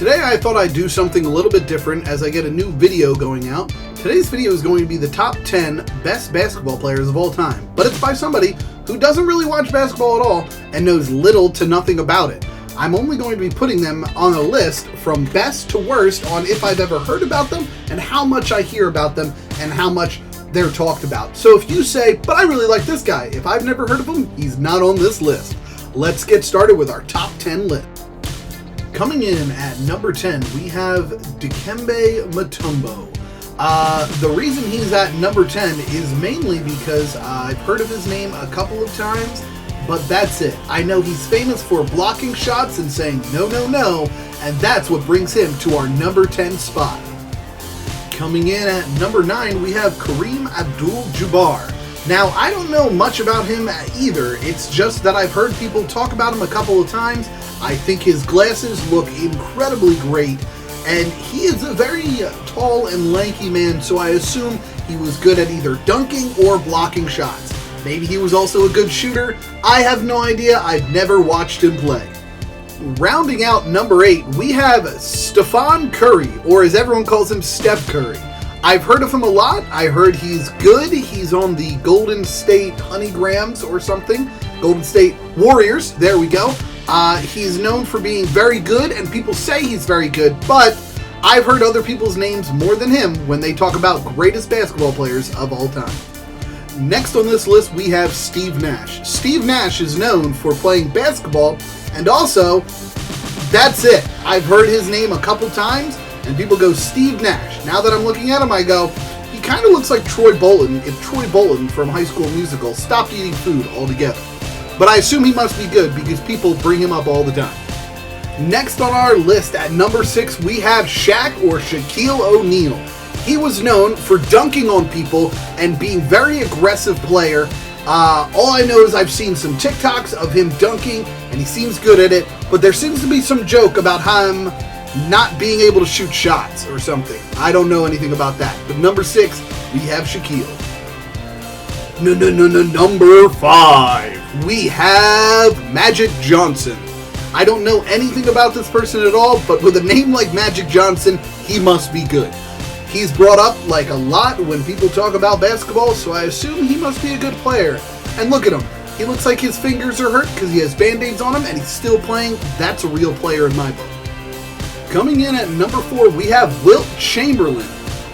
Today I thought I'd do something a little bit different as I get a new video going out. Today's video is going to be the top 10 best basketball players of all time, but it's by somebody who doesn't really watch basketball at all and knows little to nothing about it. I'm only going to be putting them on a list from best to worst on if I've ever heard about them and how much I hear about them and how much they're talked about. So if you say, but I really like this guy, if I've never heard of him, he's not on this list. Let's get started with our top 10 list. Coming in at number 10, we have Dikembe Mutombo. The reason he's at number 10 is mainly because I've heard of his name a couple of times, but that's it. I know he's famous for blocking shots and saying no, no, no, and that's what brings him to our number 10 spot. Coming in at number 9, we have Kareem Abdul-Jabbar. Now, I don't know much about him either. It's just that I've heard people talk about him a couple of times. I think his glasses look incredibly great, and he is a very tall and lanky man, so I assume he was good at either dunking or blocking shots. Maybe he was also a good shooter. I have no idea. I've never watched him play. Rounding out number 8, we have Stephen Curry, or as everyone calls him, Steph Curry. I've heard of him a lot. I heard he's good. He's on the Golden State Honeygrams or something. Golden State Warriors. There we go. He's known for being very good, and people say he's very good, but I've heard other people's names more than him when they talk about greatest basketball players of all time. Next on this list, we have Steve Nash. Steve Nash is known for playing basketball, and also, that's it. I've heard his name a couple times, and people go, Steve Nash. Now that I'm looking at him, I go, he kind of looks like Troy Bolton if Troy Bolton from High School Musical stopped eating food altogether. But I assume he must be good because people bring him up all the time. Next on our list at number 6, we have Shaq or Shaquille O'Neal. He was known for dunking on people and being very aggressive player. All I know is I've seen some TikToks of him dunking and he seems good at it, but there seems to be some joke about him not being able to shoot shots or something. I don't know anything about that. But number 6, we have Shaquille. Number 5, we have Magic Johnson. I don't know anything about this person at all, but with a name like Magic Johnson, he must be good. He's brought up like a lot when people talk about basketball, so I assume he must be a good player. And look at him. He looks like his fingers are hurt because he has Band-Aids on him and he's still playing. That's a real player in my book. Coming in at number 4, we have Wilt Chamberlain.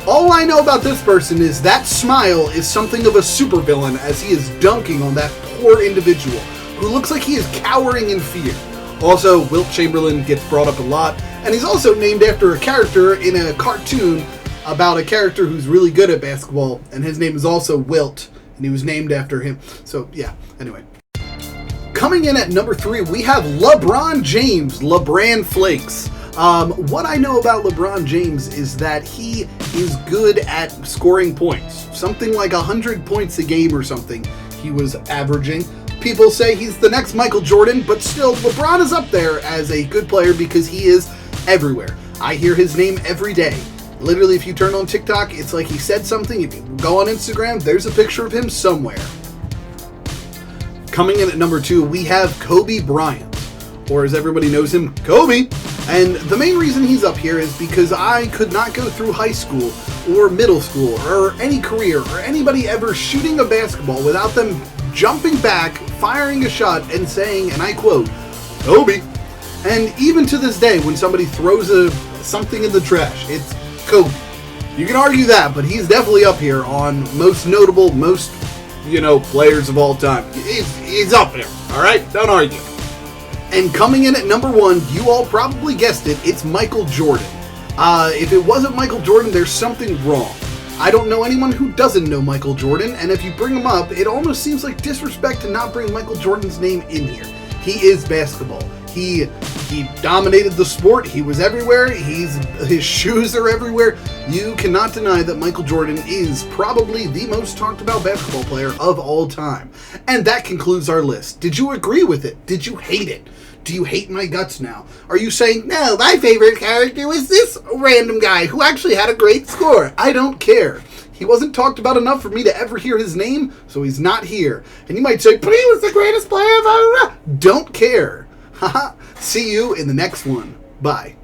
All I know about this person is that smile is something of a supervillain as he is dunking on that poor individual who looks like he is cowering in fear. Also, Wilt Chamberlain gets brought up a lot, and he's also named after a character in a cartoon about a character who's really good at basketball, and his name is also Wilt, and he was named after him. So, yeah, anyway. Coming in at number 3, we have LeBron James, LeBron Flakes. What I know about LeBron James is that he is good at scoring points. Something like 100 points a game or something he was averaging. People say he's the next Michael Jordan, but still, LeBron is up there as a good player because he is everywhere. I hear his name every day. Literally, if you turn on TikTok, it's like he said something. If you go on Instagram, there's a picture of him somewhere. Coming in at number 2, we have Kobe Bryant, or as everybody knows him, Kobe. And the main reason he's up here is because I could not go through high school or middle school or any career or anybody ever shooting a basketball without them jumping back, firing a shot, and saying, and I quote, Kobe. And even to this day, when somebody throws something in the trash, it's Kobe. You can argue that, but he's definitely up here on most notable, most, players of all time. He's up there, all right? Don't argue. And coming in at number 1, you all probably guessed it, it's Michael Jordan. If it wasn't Michael Jordan, there's something wrong. I don't know anyone who doesn't know Michael Jordan, and if you bring him up, it almost seems like disrespect to not bring Michael Jordan's name in here. He is basketball. He dominated the sport. He was everywhere. His shoes are everywhere. You cannot deny that Michael Jordan is probably the most talked about basketball player of all time. And that concludes our list. Did you agree with it? Did you hate it? Do you hate my guts now? Are you saying, no, my favorite character was this random guy who actually had a great score? I don't care. He wasn't talked about enough for me to ever hear his name, so he's not here. And you might say, but he was the greatest player of all time. Don't care. Haha. See you in the next one. Bye.